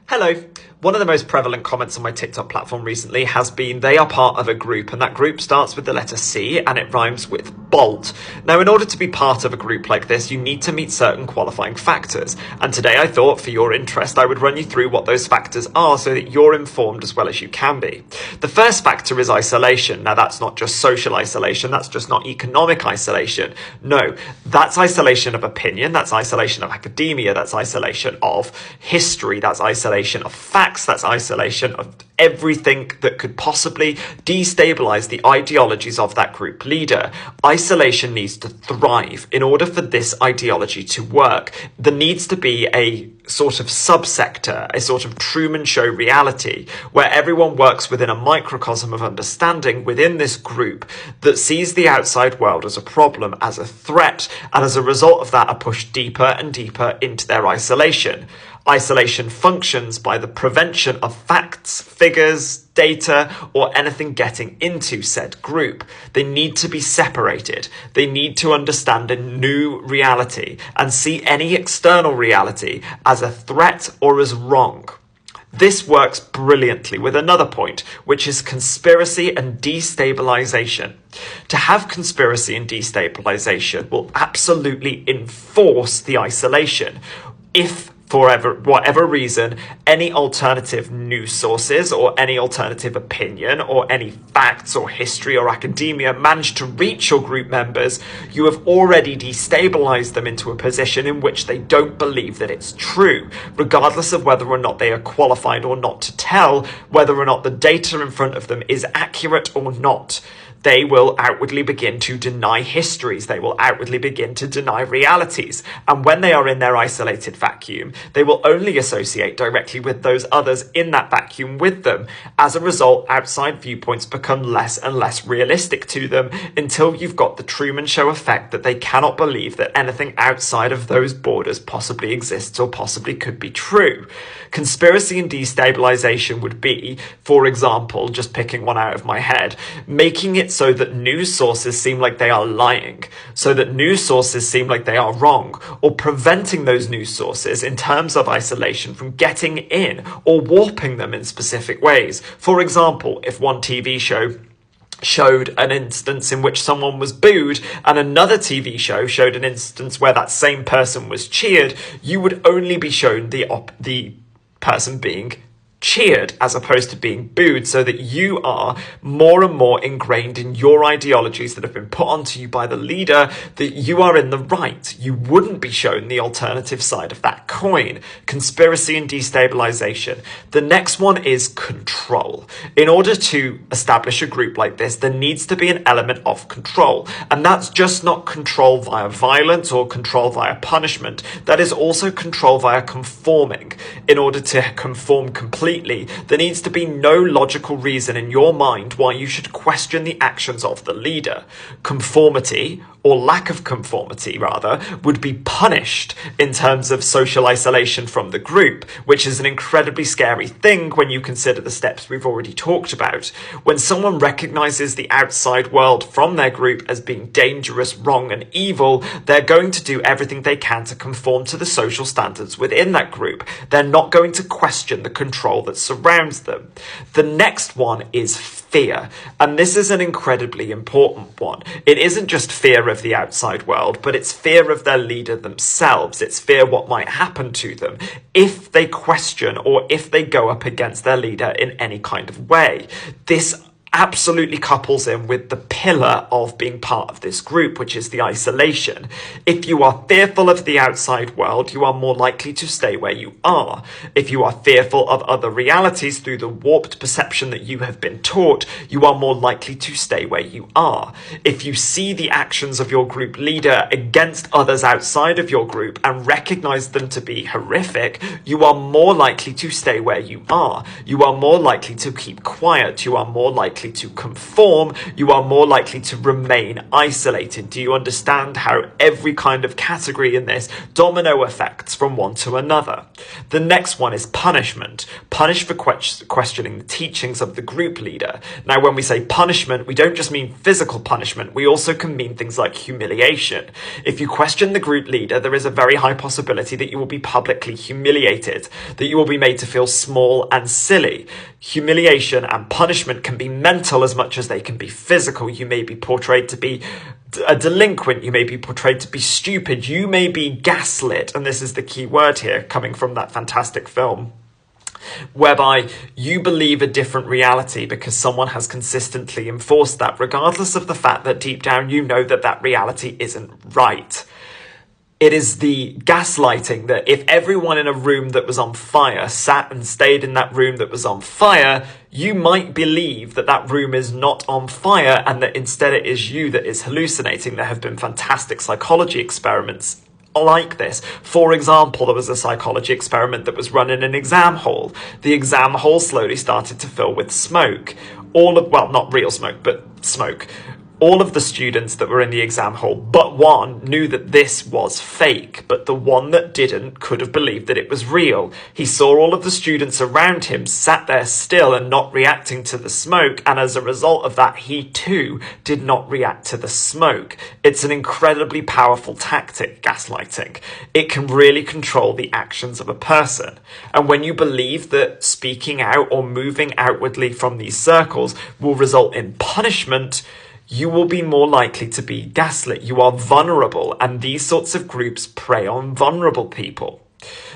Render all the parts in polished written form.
Hello. One of the most prevalent comments on my TikTok platform recently has been they are part of a group, and that group starts with the letter C and it rhymes with Bolt. Now, in order to be part of a group like this, you need to meet certain qualifying factors. And today I thought, for your interest, I would run you through what those factors are so that you're informed as well as you can be. The first factor is isolation. Now, that's not just social isolation. That's just not economic isolation. No, that's isolation of opinion. That's isolation of academia. That's isolation of history. That's isolation of facts. That's isolation of everything that could possibly destabilize the ideologies of that group leader. Isolation needs to thrive. In order for this ideology to work, there needs to be a sort of subsector, a sort of Truman Show reality, where everyone works within a microcosm of understanding within this group that sees the outside world as a problem, as a threat, and as a result of that are pushed deeper and deeper into their isolation. Isolation functions by the prevention of facts, figures, data, or anything getting into said group. They need to be separated. They need to understand a new reality and see any external reality as a threat or as wrong. This works brilliantly with another point, which is conspiracy and destabilization. To have conspiracy and destabilization will absolutely enforce the isolation. If for whatever reason, any alternative news sources or any alternative opinion or any facts or history or academia manage to reach your group members, you have already destabilized them into a position in which they don't believe that it's true, regardless of whether or not they are qualified or not to tell whether or not the data in front of them is accurate or not. They will outwardly begin to deny histories. They will outwardly begin to deny realities. And when they are in their isolated vacuum, they will only associate directly with those others in that vacuum with them. As a result, outside viewpoints become less and less realistic to them until you've got the Truman Show effect that they cannot believe that anything outside of those borders possibly exists or possibly could be true. Conspiracy and destabilization would be, for example, just picking one out of my head, making it so that news sources seem like they are lying, so that news sources seem like they are wrong, or preventing those news sources in terms of isolation from getting in or warping them in specific ways. For example, if one TV show showed an instance in which someone was booed and another TV show showed an instance where that same person was cheered, you would only be shown the person being cheered as opposed to being booed, so that you are more and more ingrained in your ideologies that have been put onto you by the leader, that you are in the right. You wouldn't be shown the alternative side of that coin. Conspiracy and destabilization. The next one is control. In order to establish a group like this, there needs to be an element of control. And that's just not control via violence or control via punishment. That is also control via conforming. In order to conform completely, there needs to be no logical reason in your mind why you should question the actions of the leader. Conformity, or lack of conformity rather, would be punished in terms of social isolation from the group, which is an incredibly scary thing when you consider the steps we've already talked about. When someone recognizes the outside world from their group as being dangerous, wrong, and evil, they're going to do everything they can to conform to the social standards within that group. They're not going to question the control that surrounds them. The next one is fear, and this is an incredibly important one. It isn't just fear of the outside world, but it's fear of their leader themselves. It's fear what might happen to them if they question or if they go up against their leader in any kind of way. This absolutely couples in with the pillar of being part of this group, which is the isolation. If you are fearful of the outside world, you are more likely to stay where you are. If you are fearful of other realities through the warped perception that you have been taught, you are more likely to stay where you are. If you see the actions of your group leader against others outside of your group and recognize them to be horrific, you are more likely to stay where you are. You are more likely to keep quiet. You are more likely likely to conform, you are more likely to remain isolated. Do you understand how every kind of category in this domino effects from one to another? The next one is punishment. Punish for questioning the teachings of the group leader. Now, when we say punishment, we don't just mean physical punishment. We also can mean things like humiliation. If you question the group leader, there is a very high possibility that you will be publicly humiliated, that you will be made to feel small and silly. Humiliation and punishment can be mental as much as they can be physical. You may be portrayed to be a delinquent, you may be portrayed to be stupid, you may be gaslit, and this is the key word here, coming from that fantastic film, whereby you believe a different reality because someone has consistently enforced that, regardless of the fact that deep down you know that that reality isn't right. It is the gaslighting that if everyone in a room that was on fire sat and stayed in that room that was on fire, you might believe that that room is not on fire and that instead it is you that is hallucinating. There have been fantastic psychology experiments like this. For example, there was a psychology experiment that was run in an exam hall. The exam hall slowly started to fill with smoke. Not real smoke, but smoke. All of the students that were in the exam hall, but one, knew that this was fake, but the one that didn't could have believed that it was real. He saw all of the students around him sat there still and not reacting to the smoke, and as a result of that, he too did not react to the smoke. It's an incredibly powerful tactic, gaslighting. It can really control the actions of a person. And when you believe that speaking out or moving outwardly from these circles will result in punishment, you will be more likely to be gaslit. You are vulnerable, and these sorts of groups prey on vulnerable people.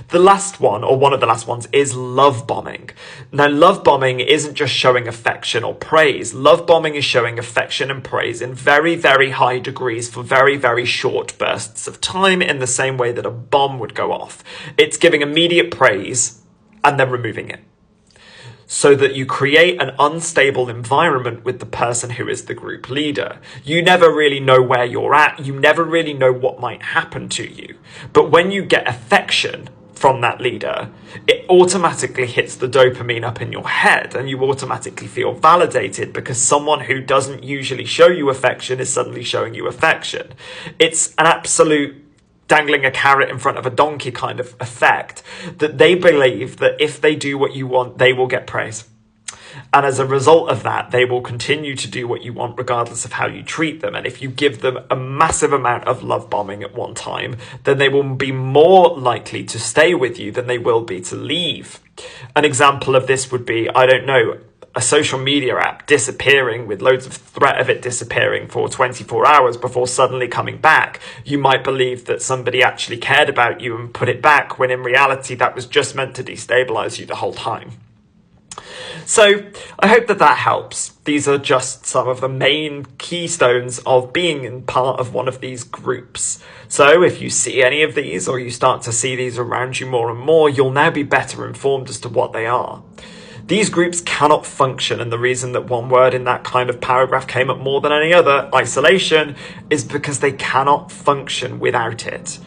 The last one, or one of the last ones, is love bombing. Now, love bombing isn't just showing affection or praise. Love bombing is showing affection and praise in very, very high degrees for very, very short bursts of time, in the same way that a bomb would go off. It's giving immediate praise and then removing it, so that you create an unstable environment with the person who is the group leader. You never really know where you're at. You never really know what might happen to you. But when you get affection from that leader, it automatically hits the dopamine up in your head, and you automatically feel validated because someone who doesn't usually show you affection is suddenly showing you affection. It's an absolute dangling a carrot in front of a donkey kind of effect, that they believe that if they do what you want, they will get praise. And as a result of that, they will continue to do what you want regardless of how you treat them. And if you give them a massive amount of love bombing at one time, then they will be more likely to stay with you than they will be to leave. An example of this would be, a social media app disappearing with loads of threat of it disappearing for 24 hours before suddenly coming back. You might believe that somebody actually cared about you and put it back, when in reality that was just meant to destabilize you the whole time. So I hope that helps. These are just some of the main keystones of being in part of one of these groups. So if you see any of these, or you start to see these around you more and more, you'll now be better informed as to what they are. These groups cannot function, and the reason that one word in that kind of paragraph came up more than any other, isolation, is because they cannot function without it.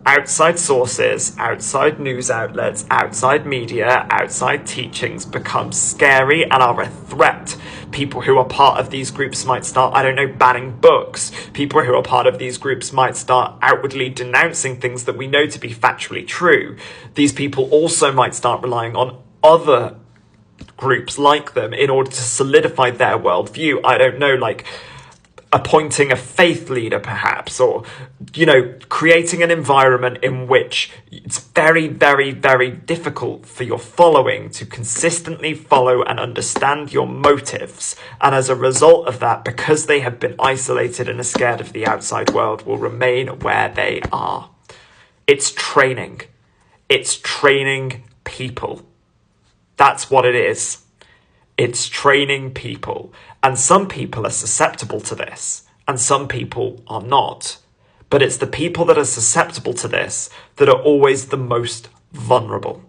Outside sources, outside news outlets, outside media, outside teachings become scary and are a threat. People who are part of these groups might start, banning books. People who are part of these groups might start outwardly denouncing things that we know to be factually true. These people also might start relying on other groups like them in order to solidify their worldview. Like appointing a faith leader perhaps, or, creating an environment in which it's very, very, very difficult for your following to consistently follow and understand your motives. And as a result of that, because they have been isolated and are scared of the outside world, will remain where they are. It's training. It's training people. That's what it is. It's training people. And some people are susceptible to this, and some people are not. But it's the people that are susceptible to this that are always the most vulnerable.